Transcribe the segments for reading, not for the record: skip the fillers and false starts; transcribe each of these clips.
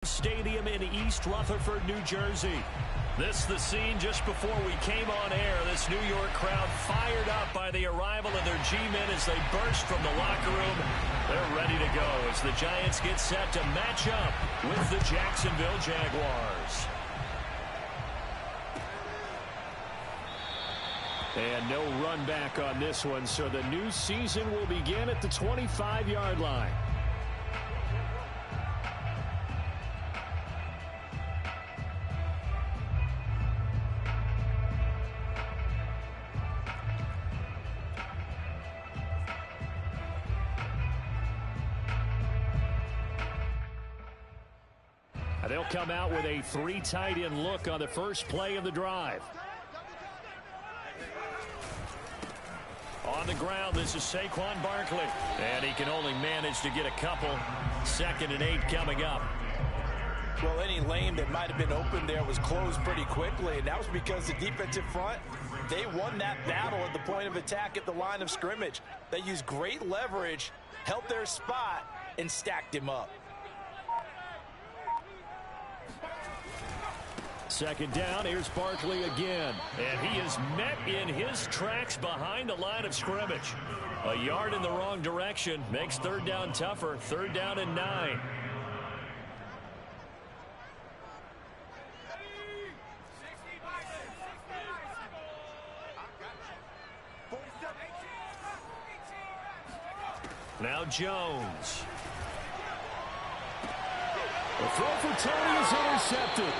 Stadium in East Rutherford, New Jersey. This the scene just before we came on air. This New York crowd fired up by the arrival of their G-men as they burst from the locker room. They're ready to go as the Giants get set to match up with the Jacksonville Jaguars. And no run back on this one, so the new season will begin at the 25-yard line. They'll come out with a three tight end look on the first play of the drive. On the ground, this is Saquon Barkley. And he can only manage to get a couple. 2nd and 8 coming up. Well, any lane that might have been open there was closed pretty quickly, and that was because the defensive front, they won that battle at the point of attack at the line of scrimmage. They used great leverage, held their spot, and stacked him up. 2nd down, here's Barkley again. And he is met in his tracks behind the line of scrimmage. A yard in the wrong direction makes 3rd down tougher. 3rd down and 9. Now Jones. The throw for Tony is intercepted.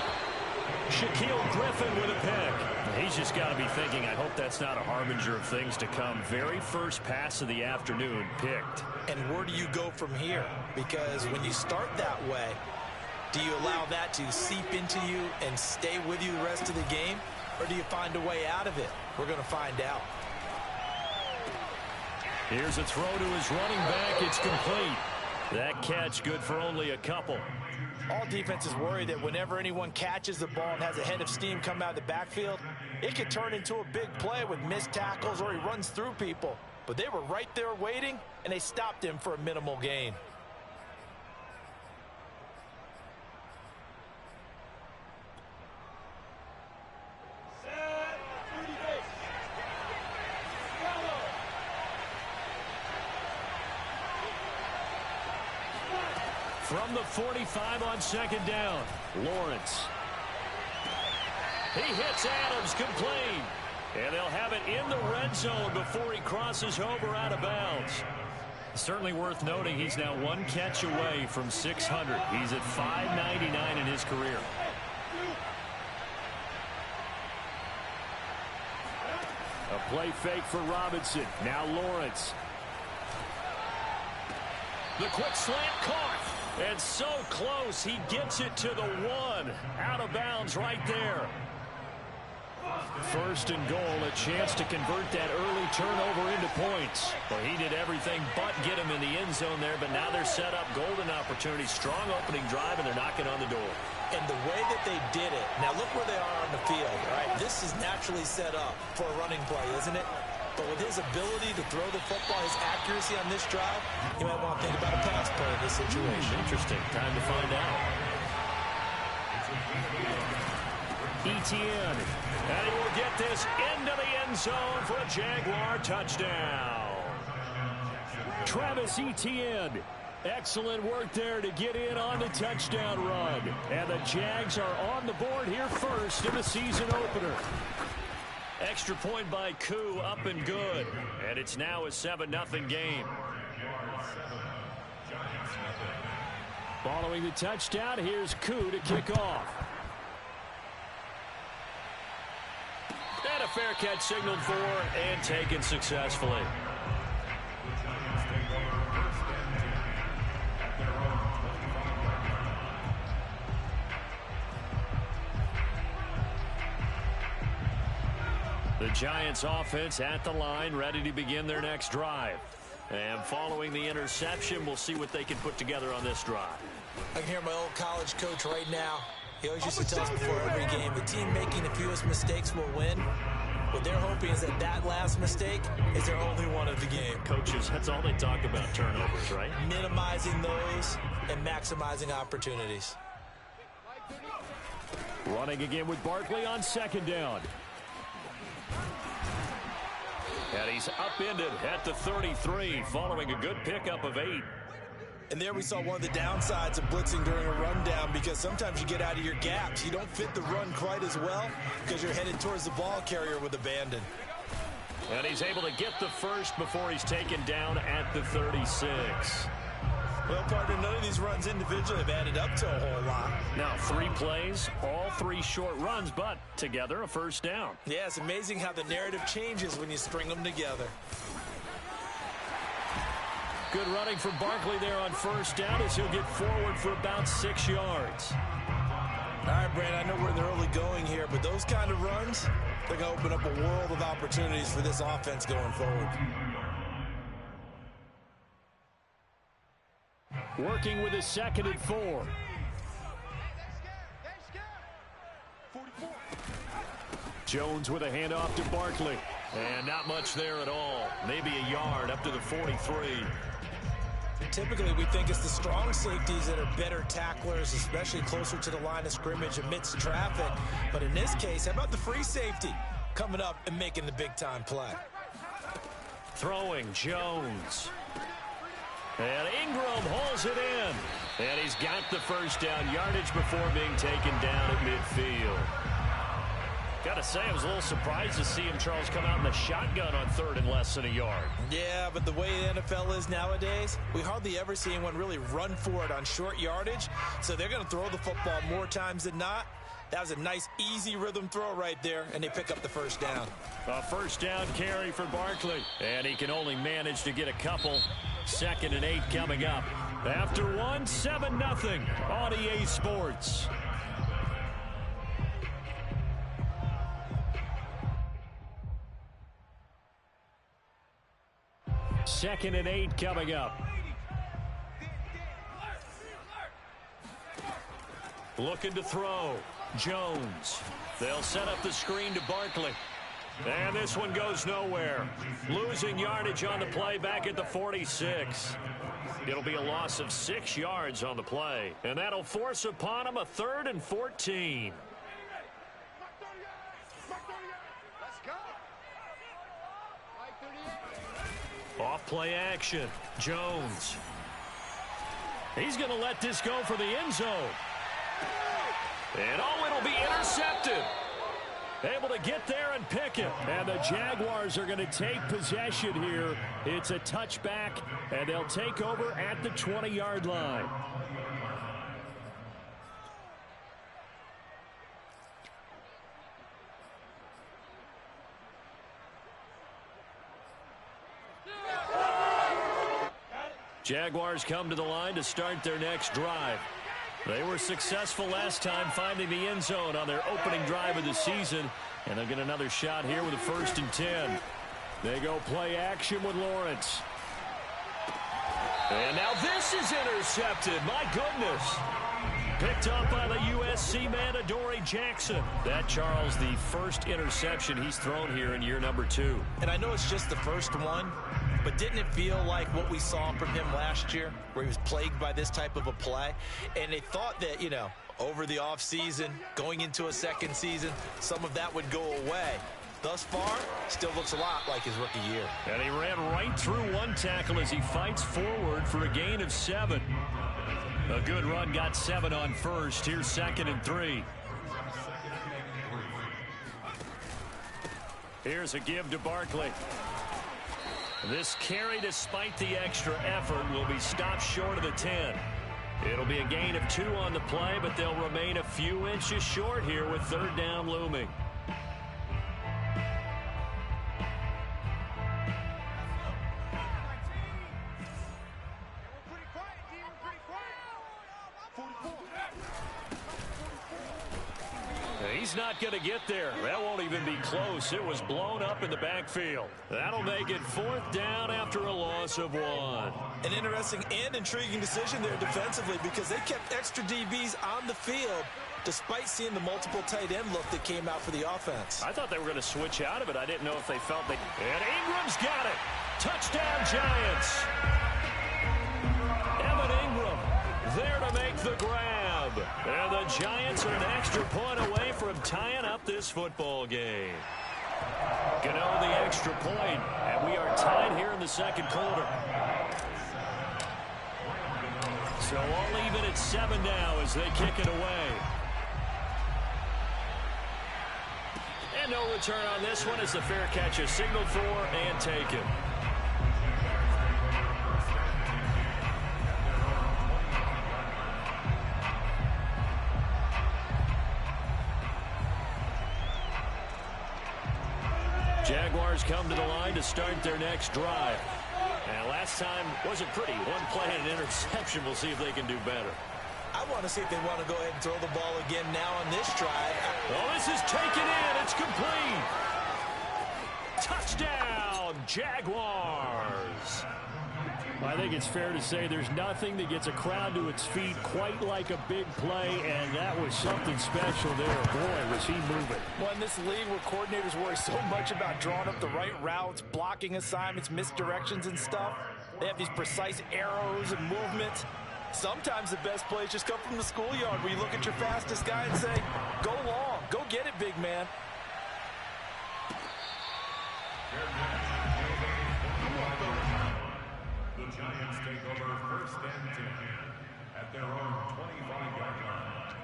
Shaquille Griffin with a pick. He's just got to be thinking, I hope that's not a harbinger of things to come. Very first pass of the afternoon picked. And where do you go from here? Because when you start that way, do you allow that to seep into you and stay with you the rest of the game? Or do you find a way out of it? We're going to find out. Here's a throw to his running back. It's complete. That catch good for only a couple. All defenses worry that whenever anyone catches the ball and has a head of steam come out of the backfield, it could turn into a big play with missed tackles or he runs through people. But they were right there waiting, and they stopped him for a minimal gain. From the 45 on 2nd down, Lawrence. He hits Adams complete. And they'll have it in the red zone before he crosses over out of bounds. Certainly worth noting he's now 1 catch away from 600. He's at 599 in his career. A play fake for Robinson. Now Lawrence. The quick slant caught. And so close, he gets it to the 1. Out of bounds right there. 1st and goal, a chance to convert that early turnover into points. Well, he did everything but get him in the end zone there, but now they're set up golden opportunity. Strong opening drive, and they're knocking on the door. And the way that they did it, now look where they are on the field, right? This is naturally set up for a running play, isn't it? But with his ability to throw the football, his accuracy on this drive, you might want to think about a pass play in this situation. Interesting. Time to find out. Etienne. And he will get this into the end zone for a Jaguar touchdown. Travis Etienne. Excellent work there to get in on the touchdown run. And the Jags are on the board here first in the season opener. Extra point by Koo, up and good. And it's now a 7-0 game. Following the touchdown, here's Koo to kick off. And a fair catch signaled for and taken successfully. The Giants offense at the line, ready to begin their next drive. And following the interception, we'll see what they can put together on this drive. I can hear my old college coach right now. He always used to tell us before every game, the team making the fewest mistakes will win. What they're hoping is that that last mistake is their only one of the game. Coaches, that's all they talk about, turnovers, right? Minimizing those and maximizing opportunities. Running again with Barkley on second down. And he's upended at the 33 following a good pickup of 8. And there we saw one of the downsides of blitzing during a rundown, because sometimes you get out of your gaps. You don't fit the run quite as well because you're headed towards the ball carrier with abandon. And he's able to get the first before he's taken down at the 36. Well, partner, none of these runs individually have added up to a whole lot. Now 3 plays, all 3 short runs, but together a first down. Yeah, it's amazing how the narrative changes when you string them together. Good running from Barkley there on first down as he'll get forward for about 6 yards. All right, Brand, I know we're in the early going here, but those kind of runs, they're going to open up a world of opportunities for this offense going forward. Working with a 2nd and 4. Jones with a handoff to Barkley. And not much there at all. Maybe a yard up to the 43. Typically, we think it's the strong safeties that are better tacklers, especially closer to the line of scrimmage amidst traffic. But in this case, how about the free safety coming up and making the big-time play? Throwing Jones. And Ingram hauls it in. And he's got the first down yardage before being taken down at midfield. Got to say, I was a little surprised to see him, Charles, come out in the shotgun on 3rd and less than a yard. Yeah, but the way the NFL is nowadays, we hardly ever see anyone really run for it on short yardage. So they're going to throw the football more times than not. That was a nice, easy rhythm throw right there, and they pick up the first down. A first down carry for Barkley. And he can only manage to get a couple. 2nd and 8 coming up. After 1, 7-0 on EA Sports. Second and 8 coming up. Looking to throw. Jones. They'll set up the screen to Barkley. And this one goes nowhere. Losing yardage on the play back at the 46. It'll be a loss of 6 yards on the play. And that'll force upon him a 3rd and 14. Off play action. Jones. He's going to let this go for the end zone. And oh, it'll be intercepted. Able to get there and pick it. And the Jaguars are going to take possession here. It's a touchback, and they'll take over at the 20-yard line. Jaguars come to the line to start their next drive. They were successful last time finding the end zone on their opening drive of the season, and they'll get another shot here with a 1st and 10. They go play action with Lawrence. And now this is intercepted. My goodness. Picked up by the USC man, Adoree Jackson. That, Charles, the first interception he's thrown here in year number 2. And I know it's just the first one, but didn't it feel like what we saw from him last year, where he was plagued by this type of a play? And they thought that, you know, over the offseason, going into a second season, some of that would go away. Thus far, still looks a lot like his rookie year. And he ran right through one tackle as he fights forward for a gain of 7. A good run, got 7 on first. Here's 2nd and 3. Here's a give to Barkley. This carry, despite the extra effort, will be stopped short of the 10. It'll be a gain of 2 on the play, but they'll remain a few inches short here with 3rd down looming. He's not going to get there. That won't even be close. It was blown up in the backfield. That'll make it 4th down after a loss of 1. An interesting and intriguing decision there defensively, because they kept extra DBs on the field despite seeing the multiple tight end look that came out for the offense. I thought they were going to switch out of it. I didn't know if they felt they... And Ingram's got it. Touchdown, Giants. Evan Ingram there to make the grab. And the Giants are an extra point away from tying up this football game. Gano the extra point, and we are tied here in the second quarter. So all even at 7 now as they kick it away. And no return on this one as the fair catch is signaled for and taken. Jaguars come to the line to start their next drive. And last time wasn't pretty. One play and an interception. We'll see if they can do better. I want to see if they want to go ahead and throw the ball again now on this drive. Oh, this is taken in. It's complete. Touchdown, Jaguars. I think it's fair to say there's nothing that gets a crowd to its feet quite like a big play, and that was something special there. Boy, was he moving. Well, in this league where coordinators worry so much about drawing up the right routes, blocking assignments, misdirections and stuff, they have these precise arrows and movements. Sometimes the best plays just come from the schoolyard where you look at your fastest guy and say, go long, go get it, big man. The Giants take over 1st and 10 at their own 25-yard line.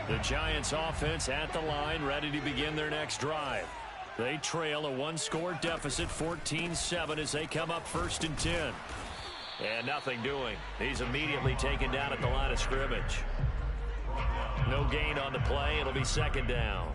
The Giants offense at the line, ready to begin their next drive. They trail a one-score deficit, 14-7, as they come up 1st and 10. And nothing doing. He's immediately taken down at the line of scrimmage. No gain on the play. It'll be 2nd down.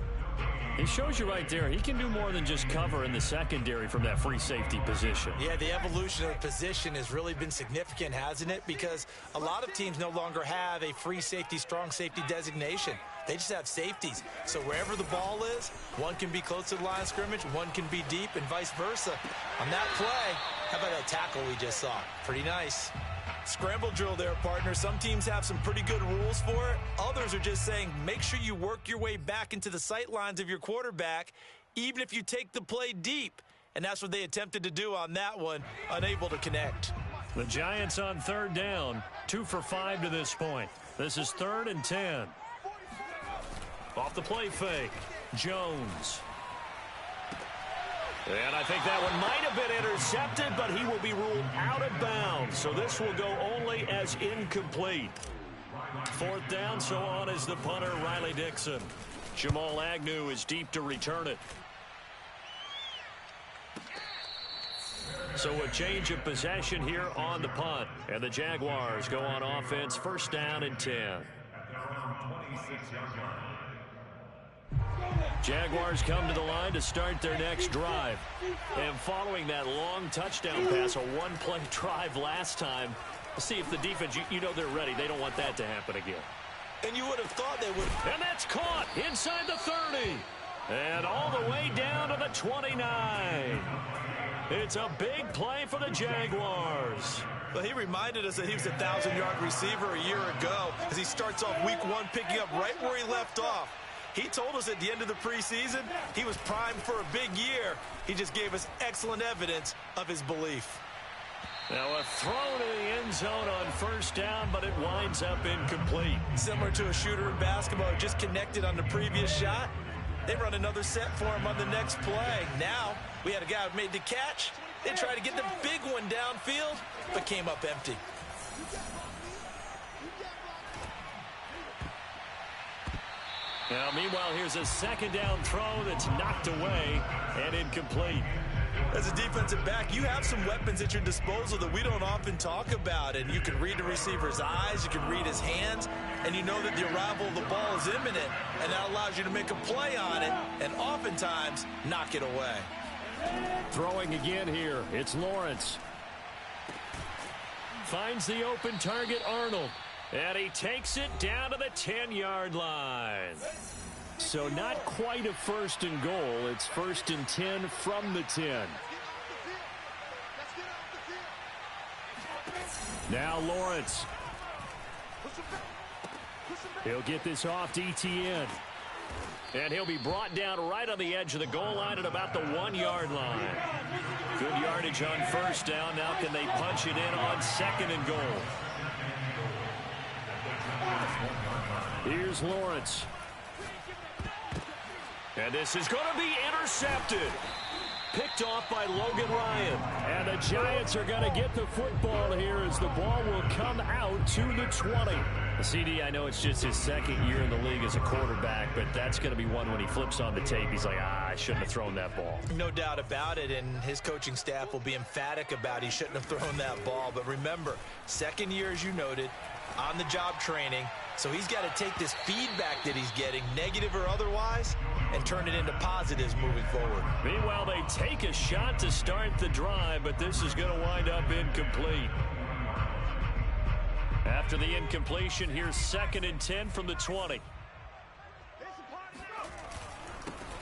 He shows you right there, he can do more than just cover in the secondary from that free safety position. Yeah, the evolution of the position has really been significant, hasn't it? Because a lot of teams no longer have a free safety, strong safety designation. They just have safeties. So wherever the ball is, one can be close to the line of scrimmage, one can be deep, and vice versa. On that play, how about that tackle we just saw? Pretty nice. Scramble drill there, partner. Some teams have some pretty good rules for it. Others are just saying, make sure you work your way back into the sight lines of your quarterback, even if you take the play deep. And that's what they attempted to do on that one, unable to connect. The Giants on 3rd down, 2 for 5 to this point. This is 3rd and 10. Off the play fake, Jones. And I think that one might have been intercepted, but he will be ruled out of bounds. So this will go only as incomplete. 4th down, so on is the punter, Riley Dixon. Jamal Agnew is deep to return it. So a change of possession here on the punt. And the Jaguars go on offense, 1st down and 10. Jaguars come to the line to start their next drive. And following that long touchdown pass, a one-play drive last time, let's see if the defense, you know they're ready. They don't want that to happen again. And you would have thought they would. And that's caught inside the 30. And all the way down to the 29. It's a big play for the Jaguars. Well, he reminded us that he was a 1,000-yard receiver a year ago as he starts off week 1 picking up right where he left off. He told us at the end of the preseason he was primed for a big year. He just gave us excellent evidence of his belief. Now a throw to the end zone on 1st down, but it winds up incomplete. Similar to a shooter in basketball who just connected on the previous shot. They run another set for him on the next play. Now we had a guy who made the catch. They tried to get the big one downfield, but came up empty. Now, meanwhile, here's a 2nd down throw that's knocked away and incomplete. As a defensive back, you have some weapons at your disposal that we don't often talk about. And you can read the receiver's eyes, you can read his hands, and you know that the arrival of the ball is imminent. And that allows you to make a play on it and oftentimes knock it away. Throwing again here, it's Lawrence. Finds the open target, Arnold. And he takes it down to the 10-yard line. So not quite a 1st and goal. It's 1st and 10 from the 10. Now Lawrence. He'll get this off to Etienne. And he'll be brought down right on the edge of the goal line at about the 1-yard line. Good yardage on first down. Now can they punch it in on 2nd and goal? Here's Lawrence. And this is going to be intercepted. Picked off by Logan Ryan. And the Giants are going to get the football here as the ball will come out to the 20. CD, I know it's just his 2nd year in the league as a quarterback, but that's going to be one when he flips on the tape. He's like, I shouldn't have thrown that ball. No doubt about it, and his coaching staff will be emphatic about he shouldn't have thrown that ball. But remember, 2nd year, as you noted, on-the-job training. So he's got to take this feedback that he's getting, negative or otherwise, and turn it into positives moving forward. Meanwhile, they take a shot to start the drive, but this is going to wind up incomplete. After the incompletion, here's 2nd and 10 from the 20.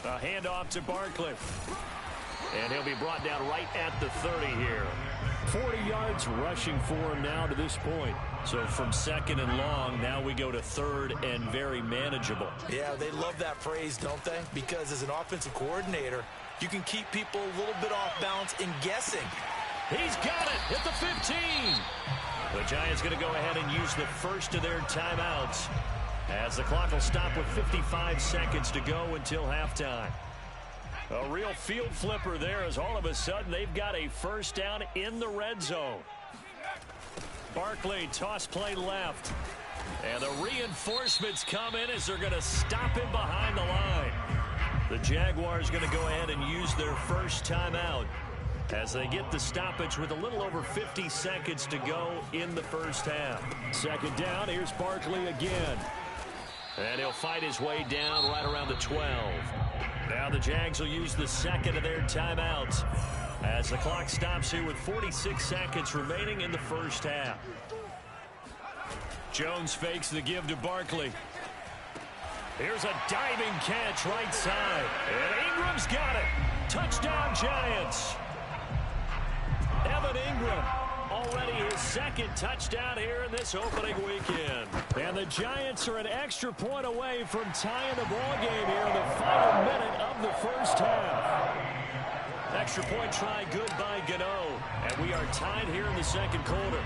A handoff to Barkley. And he'll be brought down right at the 30 here. 40 yards rushing for him now to this point. So from 2nd and long, now we go to 3rd and very manageable. Yeah, they love that phrase, don't they? Because as an offensive coordinator, you can keep people a little bit off balance in guessing. He's got it at the 15. The Giants going to go ahead and use the first of their timeouts as the clock will stop with 55 seconds to go until halftime. A real field flipper there as all of a sudden they've got a first down in the red zone. Barkley toss play left. And the reinforcements come in as they're going to stop him behind the line. The Jaguars going to go ahead and use their first timeout as they get the stoppage with a little over 50 seconds to go in the first half. 2nd down, here's Barkley again. And he'll fight his way down right around the 12. Now the Jags will use the 2nd of their timeouts as the clock stops here with 46 seconds remaining in the first half. Jones fakes the give to Barkley. Here's a diving catch right side. And Ingram's got it. Touchdown Giants. Evan Ingram, already his 2nd touchdown here in this opening weekend. And the Giants are an extra point away from tying the ball game here in the final minute of the first half. Extra point try good by Gano. And we are tied here in the 2nd quarter.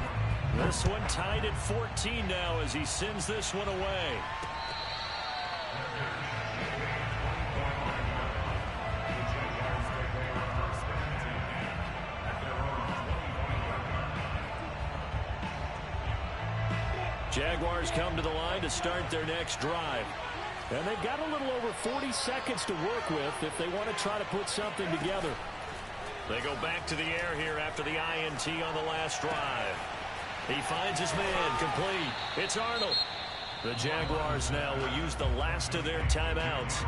This one tied at 14 now as he sends this one away. Jaguars come to the line to start their next drive. And they've got a little over 40 seconds to work with if they want to try to put something together. They go back to the air here after the INT on the last drive. He finds his man complete. It's Arnold. The Jaguars now will use the last of their timeouts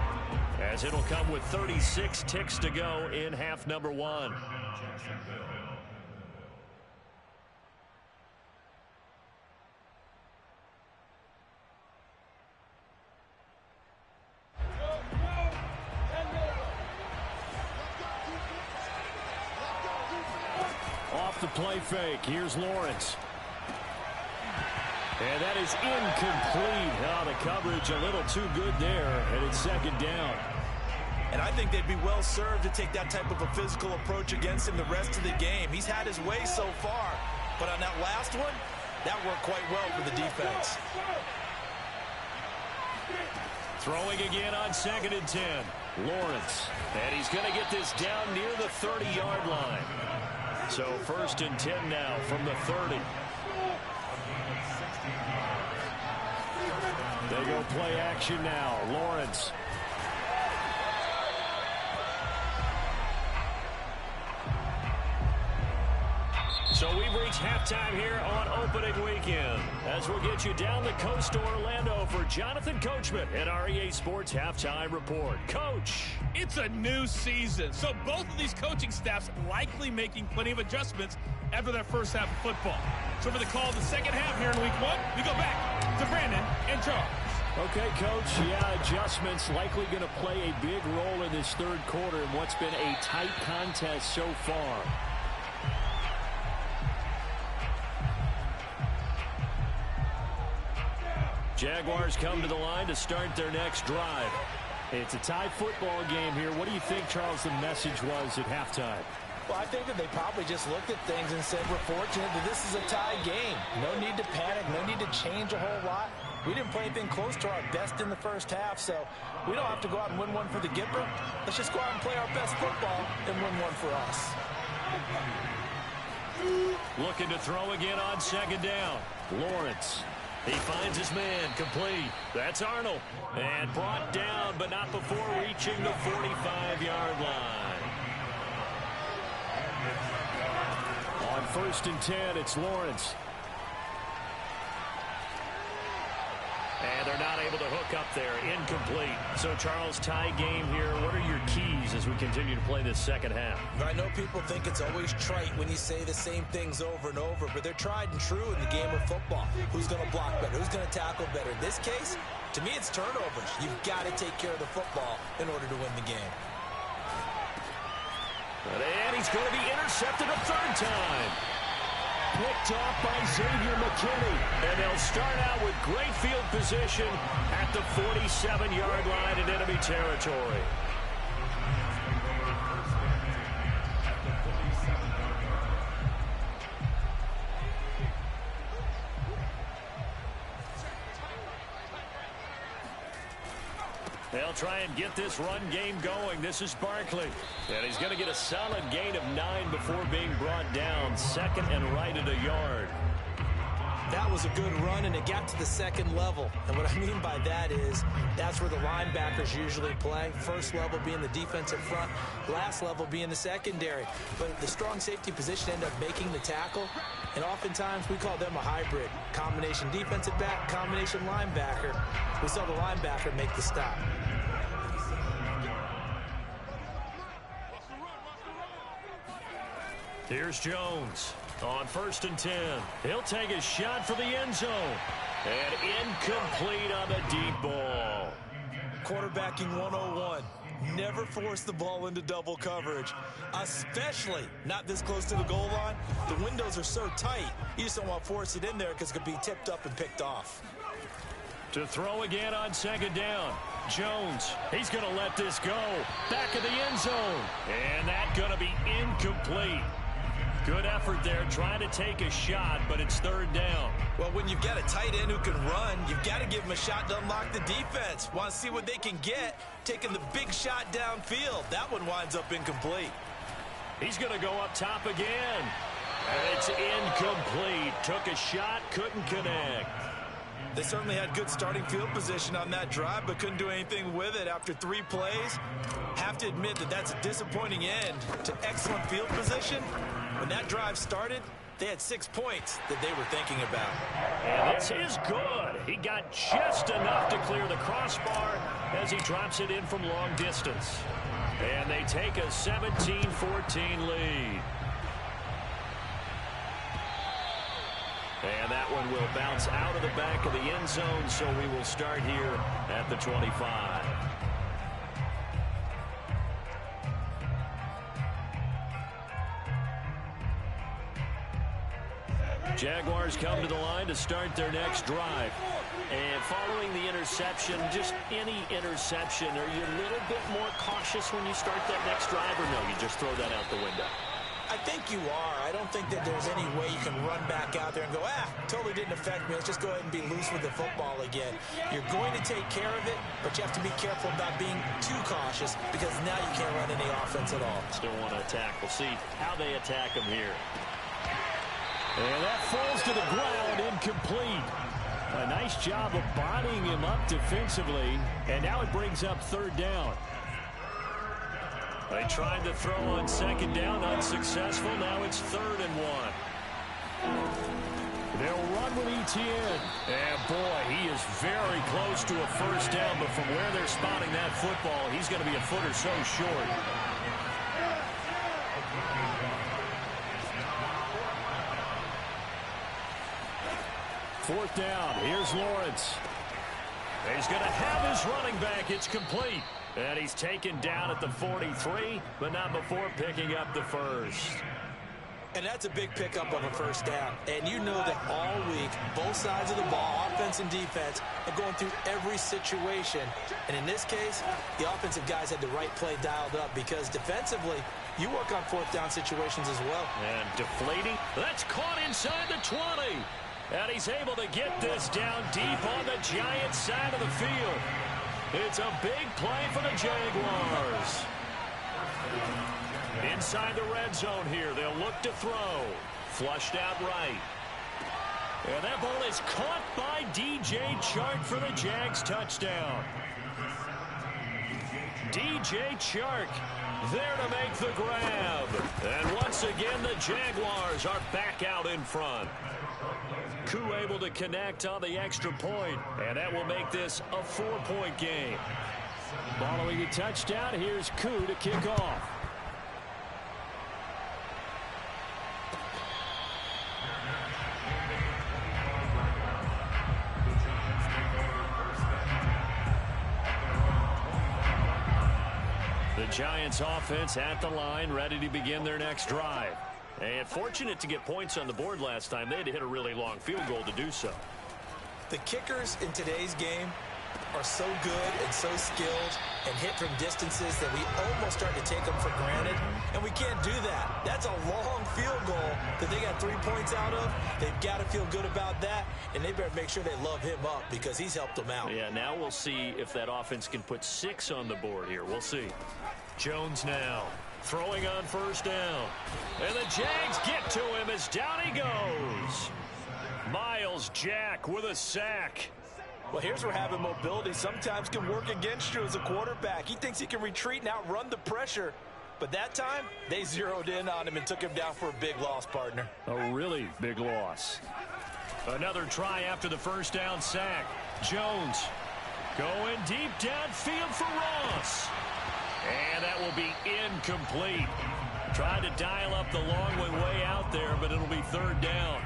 as it'll come with 36 ticks to go in half number 1. Off the play fake. Here's Lawrence. And that is incomplete. Oh, the coverage a little too good there, and it's 2nd down. And I think they'd be well served to take that type of a physical approach against him the rest of the game. He's had his way so far, but on that last one, that worked quite well for the defense. Throwing again on 2nd and 10. Lawrence. And he's going to get this down near the 30-yard line. So 1st and 10 now from the 30. They go play action now. Lawrence. So we've reached halftime here on opening weekend as we'll get you down the coast to Orlando for Jonathan Coachman at our EA Sports Halftime Report. Coach. It's a new season, so both of these coaching staffs likely making plenty of adjustments after their first half of football. So for the call of the second half here in week 1, we go back to Brandon and Charles. Okay, Coach, yeah, adjustments likely going to play a big role in this 3rd quarter in what's been a tight contest so far. Jaguars come to the line to start their next drive. It's a tie football game here. What do you think, Charles, the message was at halftime? Well, I think that they probably just looked at things and said, we're fortunate that this is a tie game. No need to panic, no need to change a whole lot. We didn't play anything close to our best in the first half, so we don't have to go out and win one for the Gipper. Let's just go out and play our best football and win one for us. Looking to throw again on second down. Lawrence. He finds his man, complete. That's Arnold. And brought down, but not before reaching the 45-yard line. On 1st and 10, it's Lawrence. And they're not able to hook up there. Incomplete. So, Charles, tie game here. What are your keys as we continue to play this second half? I know people think it's always trite when you say the same things over and over, but they're tried and true in the game of football. Who's going to block better? Who's going to tackle better? In this case, to me, it's turnovers. You've got to take care of the football in order to win the game. And he's going to be intercepted a third time. Picked off by Xavier McKinney. And they'll start out with great field position at the 47-yard line in enemy territory. They'll try and get this run game going. This is Barkley. And he's going to get a solid gain of 9 before being brought down. Second and right at a yard. That was a good run, and it got to the second level. And what I mean by that is that's where the linebackers usually play. First level being the defensive front, last level being the secondary. But the strong safety position ended up making the tackle. And oftentimes we call them a hybrid. Combination defensive back, combination linebacker. We saw the linebacker make the stop. Here's Jones on 1st and 10. He'll take a shot for the end zone. And incomplete on the deep ball. Quarterbacking 101. Never force the ball into double coverage, especially not this close to the goal line. The windows are so tight, you just don't want to force it in there because it could be tipped up and picked off. To throw again on second down. Jones, he's going to let this go. Back of the end zone. And that's going to be incomplete. Good effort there, trying to take a shot, but it's third down. Well, when you've got a tight end who can run, you've got to give him a shot to unlock the defense. Want to see what they can get, taking the big shot downfield. That one winds up incomplete. He's going to go up top again. And it's incomplete. Took a shot, couldn't connect. They certainly had good starting field position on that drive, but couldn't do anything with it after 3 plays. Have to admit that that's a disappointing end to excellent field position. When that drive started, they had 6 points that they were thinking about. And this is good. He got just enough to clear the crossbar as he drops it in from long distance. And they take a 17-14 lead. And that one will bounce out of the back of the end zone, so we will start here at the 25. Jaguars come to the line to start their next drive. And following the interception, just any interception, are you a little bit more cautious when you start that next drive, or no, you just throw that out the window? I think you are. I don't think that there's any way you can run back out there and go, totally didn't affect me. Let's just go ahead and be loose with the football again. You're going to take care of it, but you have to be careful about being too cautious because now you can't run any offense at all. Still want to attack. We'll see how they attack him here. And that falls to the ground, incomplete. A nice job of bodying him up defensively, and now it brings up third down. They tried to throw on second down, unsuccessful. Now it's 3rd and 1. They'll run with Etienne. And boy, he is very close to a first down, but from where they're spotting that football, he's going to be a foot or so short. Fourth down. Here's Lawrence. He's going to have his running back. It's complete. And he's taken down at the 43, but not before picking up the first. And that's a big pickup of a first down. And you know that all week, both sides of the ball, offense and defense, are going through every situation. And in this case, the offensive guys had the right play dialed up because defensively, you work on fourth down situations as well. And deflating. That's caught inside the 20. And he's able to get this down deep on the Giants side of the field. It's a big play for the Jaguars. Inside the red zone here, they'll look to throw. Flushed out right. And that ball is caught by DJ Chark for the Jags touchdown. DJ Chark there to make the grab. And once again, the Jaguars are back out in front. Koo able to connect on the extra point, and that will make this a 4-point game. Following a touchdown, here's Koo to kick off. The Giants offense at the line, ready to begin their next drive. And fortunate to get points on the board last time. They had to hit a really long field goal to do so. The kickers in today's game are so good and so skilled and hit from distances that we almost start to take them for granted. And we can't do that. That's a long field goal that they got 3 points out of. They've got to feel good about that. And they better make sure they love him up because he's helped them out. Yeah, now we'll see if that offense can put 6 on the board here. We'll see. Jones now throwing on first down. And the Jags get to him as down he goes. Miles Jack with a sack. Well, here's where having mobility sometimes can work against you as a quarterback. He thinks he can retreat and outrun the pressure. But that time, they zeroed in on him and took him down for a big loss, partner. A really big loss. Another try after the first down sack. Jones going deep downfield for Ross. And that will be incomplete. Tried to dial up the long way out there, but it'll be third down.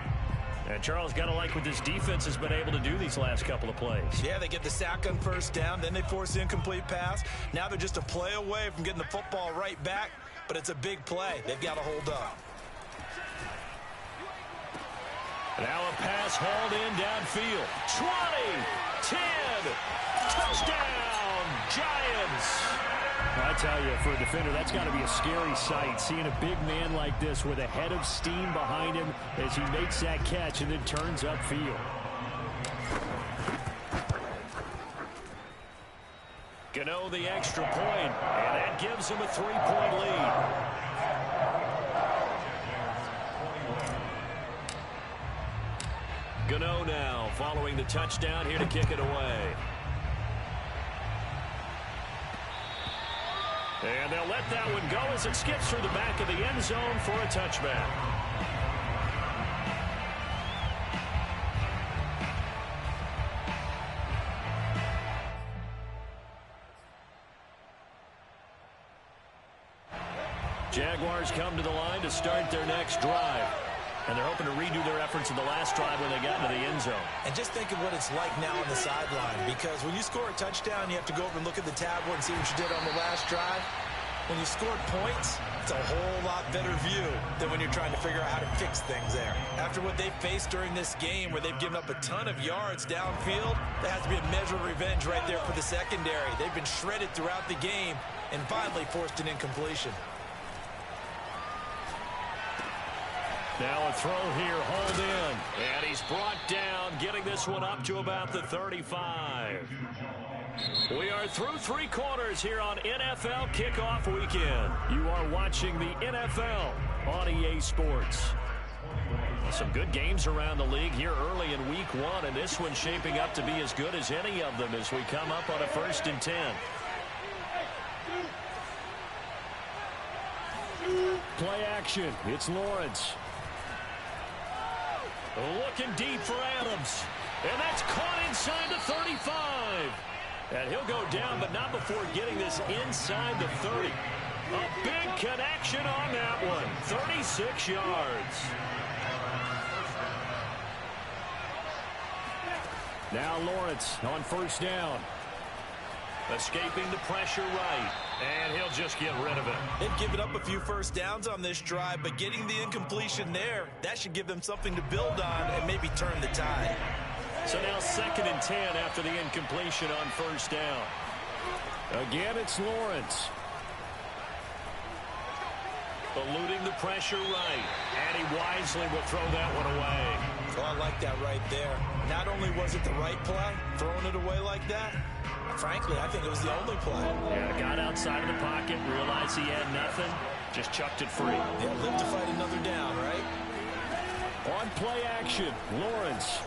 And Charles, got to like what this defense has been able to do these last couple of plays. Yeah, they get the sack on first down, then they force the incomplete pass. Now they're just a play away from getting the football right back, but it's a big play. They've got to hold up. Now a pass hauled in downfield. 20, 10, touchdown, Giants. I tell you, for a defender, that's got to be a scary sight, seeing a big man like this with a head of steam behind him as he makes that catch and then turns upfield. Gano the extra point, and that gives him a 3-point lead. Gano now following the touchdown here to kick it away. And they'll let that one go as it skips through the back of the end zone for a touchback. Jaguars come to the line to start their next drive. And they're hoping to redo their efforts in the last drive when they got into the end zone. And just think of what it's like now on the sideline, because when you score a touchdown, you have to go over and look at the tablet and see what you did on the last drive. When you scored points, it's a whole lot better view than when you're trying to figure out how to fix things there. After what they've faced during this game where they've given up a ton of yards downfield, there has to be a measure of revenge right there for the secondary. They've been shredded throughout the game and finally forced an incompletion. Now a throw here, hauled in. And he's brought down, getting this one up to about the 35. We are through 3 quarters here on NFL Kickoff Weekend. You are watching the NFL on EA Sports. Some good games around the league here early in Week 1, and this one's shaping up to be as good as any of them as we come up on a 1st and 10. Play action. It's Lawrence. Looking deep for Adams. And that's caught inside the 35. And he'll go down, but not before getting this inside the 30. A big connection on that one. 36 yards. Now Lawrence on first down. Escaping the pressure right. And he'll just get rid of it. They've given up a few first downs on this drive, but getting the incompletion there, that should give them something to build on and maybe turn the tide. So now 2nd and 10 after the incompletion on first down. Again, it's Lawrence. Eluding the pressure right. And he wisely will throw that one away. Oh, I like that right there. Not only was it the right play, throwing it away like that, frankly, I think it was the only play. Yeah, got outside of the pocket, realized he had nothing, just chucked it free. Yeah, live to fight another down, right? On play action, Lawrence.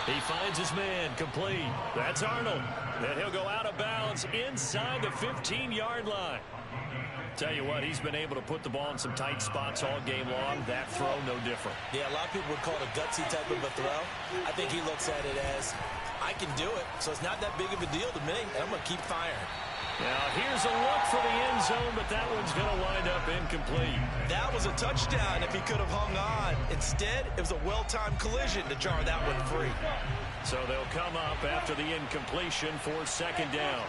He finds his man, complete. That's Arnold. And he'll go out of bounds inside the 15-yard line. Tell you what, he's been able to put the ball in some tight spots all game long. That throw, no different. Yeah, a lot of people would call it a gutsy type of a throw. I think he looks at it as, I can do it, so it's not that big of a deal to me, and I'm going to keep firing. Now, here's a look for the end zone, but that one's going to wind up incomplete. That was a touchdown if he could have hung on. Instead, it was a well-timed collision to jar that one free. So they'll come up after the incompletion for 2nd down.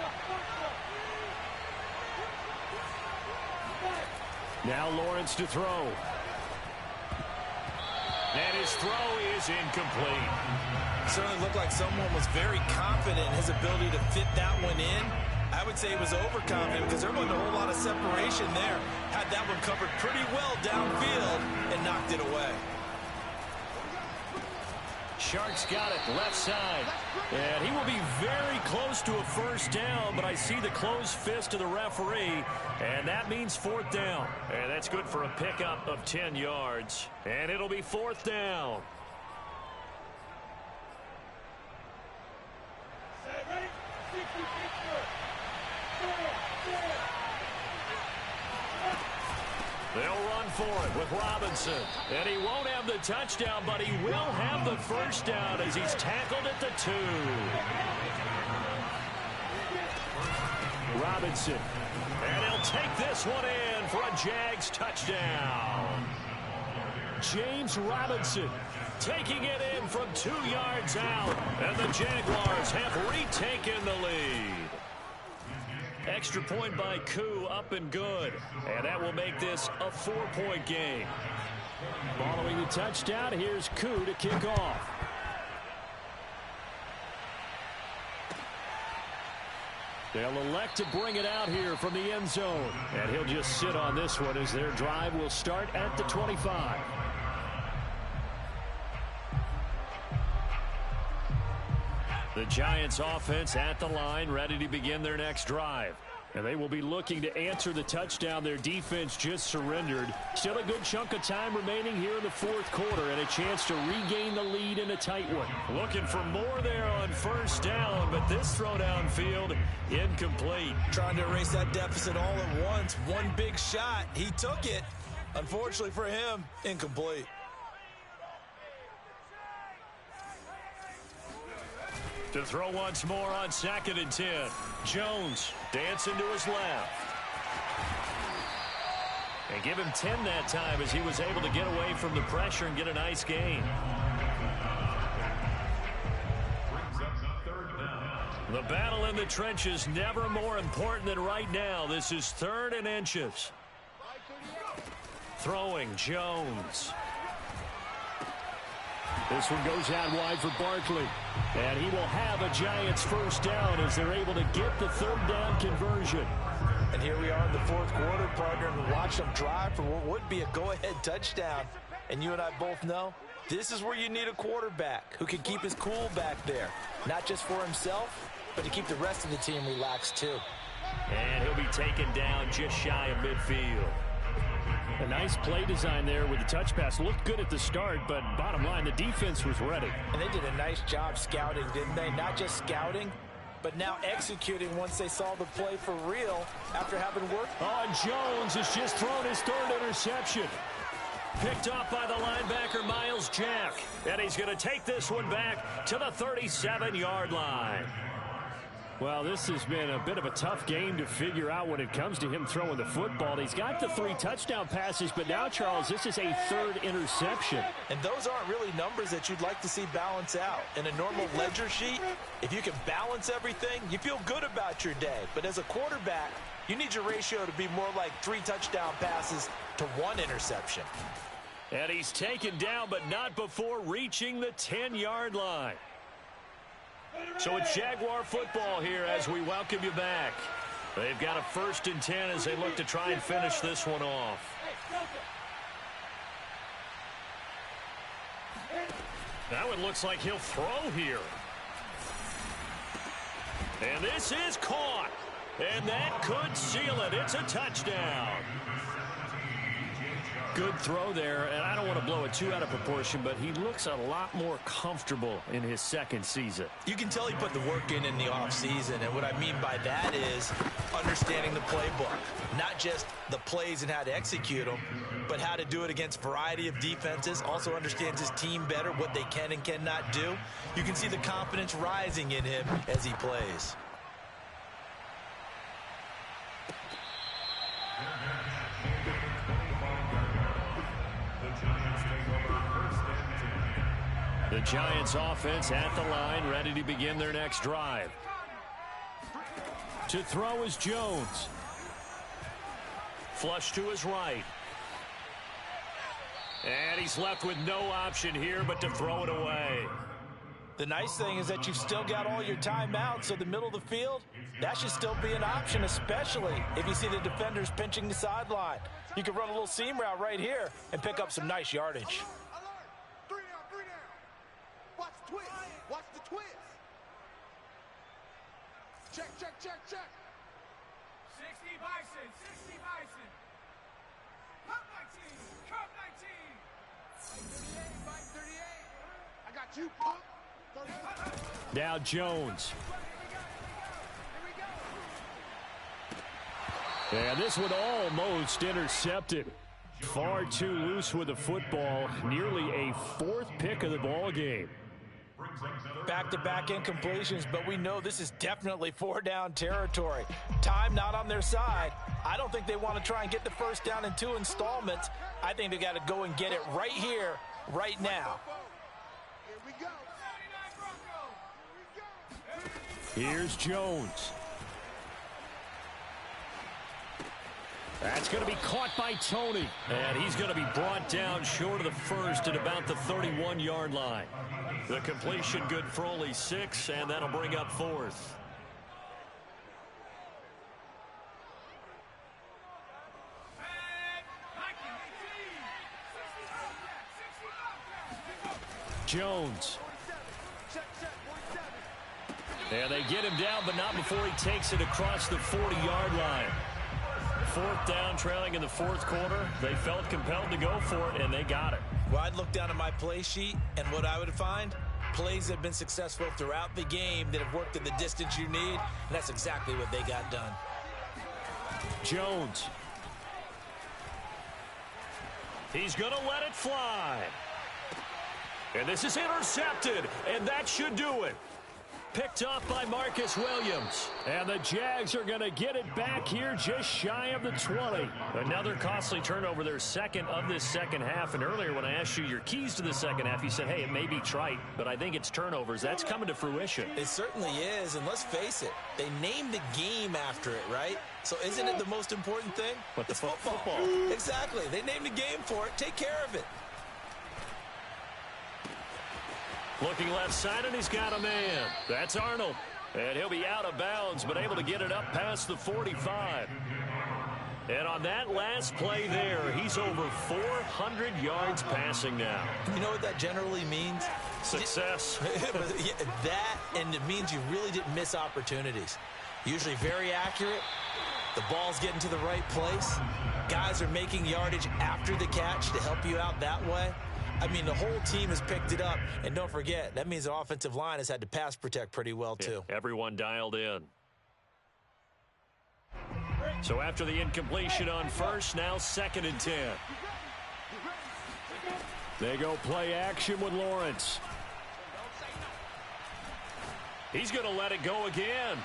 Now Lawrence to throw. And his throw is incomplete. Certainly looked like someone was very confident in his ability to fit that one in. I would say he was overconfident because there wasn't a whole lot of separation there. Had that one covered pretty well downfield and knocked it away. Sharks got it left side. And he will be very close to a first down, but I see the closed fist of the referee, and that means 4th down. And that's good for a pickup of 10 yards. And it'll be 4th down. They'll run for it with Robinson. And he won't have the touchdown, but he will have the first down as he's tackled at the 2. Robinson. And he'll take this one in for a Jags touchdown. James Robinson taking it in from 2 yards out. And the Jaguars have retaken the lead. Extra point by Koo, up and good. And that will make this a 4-point game. Following the touchdown, here's Koo to kick off. They'll elect to bring it out here from the end zone. And he'll just sit on this one as their drive will start at the 25. The Giants offense at the line, ready to begin their next drive. And they will be looking to answer the touchdown their defense just surrendered. Still a good chunk of time remaining here in the 4th quarter and a chance to regain the lead in a tight one. Looking for more there on first down, but this throw downfield incomplete. Trying to erase that deficit all at once. One big shot. He took it. Unfortunately for him, incomplete. To throw once more on 2nd and 10. Jones dancing to his left. And give him 10 that time as he was able to get away from the pressure and get a nice gain. The battle in the trenches never more important than right now. This is 3rd and inches. Throwing Jones. This one goes out wide for Barkley. And he will have a Giants first down as they're able to get the 3rd down conversion. And here we are in the 4th quarter, partner, and watch them drive for what would be a go-ahead touchdown. And you and I both know this is where you need a quarterback who can keep his cool back there. Not just for himself, but to keep the rest of the team relaxed too. And he'll be taken down just shy of midfield. A nice play design there with the touch pass. Looked good at the start, but bottom line, the defense was ready. And they did a nice job scouting, didn't they? Not just scouting, but now executing once they saw the play for real after having worked. Oh, and Jones has just thrown his 3rd interception. Picked up by the linebacker, Miles Jack. And he's going to take this one back to the 37-yard line. Well, this has been a bit of a tough game to figure out when it comes to him throwing the football. He's got the 3 touchdown passes, but now, Charles, this is a 3rd interception. And those aren't really numbers that you'd like to see balance out. In a normal ledger sheet, if you can balance everything, you feel good about your day. But as a quarterback, you need your ratio to be more like 3 touchdown passes to 1 interception. And he's taken down, but not before reaching the 10-yard line. So it's Jaguar football here as we welcome you back. They've got a 1st and 10 as they look to try and finish this one off. Now it looks like he'll throw here. And this is caught. And that could seal it. It's a touchdown. Good throw there, and I don't want to blow it too out of proportion, but he looks a lot more comfortable in his 2nd season. You can tell he put the work in the offseason, and what I mean by that is understanding the playbook. Not just the plays and how to execute them, but how to do it against a variety of defenses. Also understands his team better, what they can and cannot do. You can see the confidence rising in him as he plays. The Giants offense at the line, ready to begin their next drive. To throw is Jones. Flush to his right. And he's left with no option here but to throw it away. The nice thing is that you've still got all your timeouts, so the middle of the field, that should still be an option, especially if you see the defenders pinching the sideline. You can run a little seam route right here and pick up some nice yardage. Watch the twist. Check. 60 Bison. Cup 19. 38. I got you, punk. Now Jones. And this one almost intercepted. Far too loose with the football. Nearly a 4th pick of the ball game. Back-to-back incompletions, but we know this is definitely 4-down territory. Time not on their side. I don't think they want to try and get the 1st down in 2 installments. I think they got to go and get it right here, right now. Here we go. Here's Jones. That's going to be caught by Tony. And he's going to be brought down short of the 1st at about the 31-yard line. The completion good for only 6, and that'll bring up 4th. Jones. And they get him down, but not before he takes it across the 40-yard line. 4th down, trailing in the 4th quarter. They felt compelled to go for it, and they got it. Well, I'd look down at my play sheet, and what I would find, plays that have been successful throughout the game that have worked in the distance you need, and that's exactly what they got done. Jones. He's going to let it fly. And this is intercepted, and that should do it. Picked off by Marcus Williams. And the Jags are going to get it back here just shy of the 20. Another costly turnover, their 2nd of this 2nd half. And earlier when I asked you your keys to the 2nd half, you said, hey, it may be trite, but I think it's turnovers. That's coming to fruition. It certainly is, and let's face it, they named the game after it, right? So isn't it the most important thing? But it's football. Exactly. They named a game for it. Take care of it. Looking left side, and he's got a man. That's Arnold. And he'll be out of bounds, but able to get it up past the 45. And on that last play there, he's over 400 yards passing now. You know what that generally means? Success. That, and it means you really didn't miss opportunities. Usually very accurate. The ball's getting to the right place. Guys are making yardage after the catch to help you out that way. I mean, the whole team has picked it up. And don't forget, that means the offensive line has had to pass protect pretty well, too. Yeah, everyone dialed in. So after the incompletion on 1st, now 2nd and 10. They go play action with Lawrence. He's going to let it go again.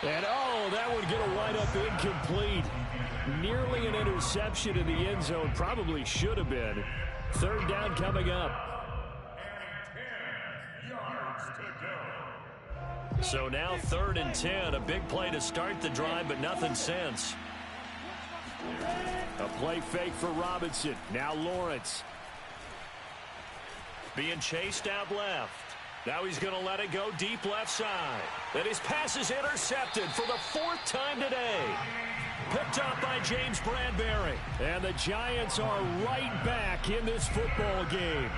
And, oh, that one going to wind up incomplete. Nearly an interception in the end zone. Probably should have been. Third down coming up. And 10 yards to go. So now 3rd and 10. A big play to start the drive, but nothing since. A play fake for Robinson. Now Lawrence. Being chased out left. Now he's going to let it go deep left side. And his pass is intercepted for the 4th time today. Picked up by James Bradbury. And the Giants are right back in this football game.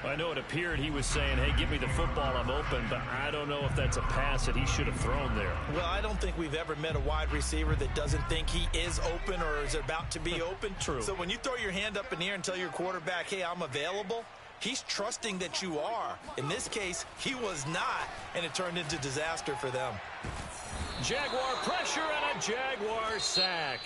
I know it appeared he was saying, hey, give me the football, I'm open, but I don't know if that's a pass that he should have thrown there. Well, I don't think we've ever met a wide receiver that doesn't think he is open or is about to be open. True. So when you throw your hand up in the air and tell your quarterback, hey, I'm available, he's trusting that you are. In this case, he was not, and it turned into disaster for them. Jaguar pressure and a Jaguar sack.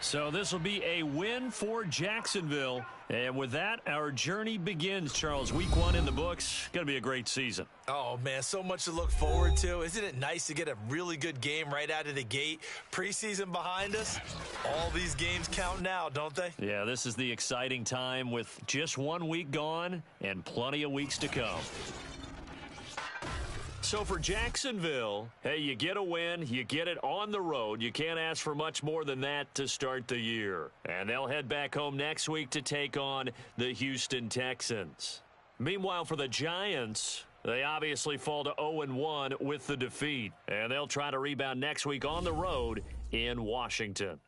So this will be a win for Jacksonville. And with that, our journey begins, Charles. Week 1 in the books. Going to be a great season. Oh, man, so much to look forward to. Isn't it nice to get a really good game right out of the gate? Preseason behind us. All these games count now, don't they? Yeah, this is the exciting time with just 1 week gone and plenty of weeks to come. So for Jacksonville, hey, you get a win, you get it on the road. You can't ask for much more than that to start the year. And they'll head back home next week to take on the Houston Texans. Meanwhile, for the Giants, they obviously fall to 0-1 with the defeat. And they'll try to rebound next week on the road in Washington.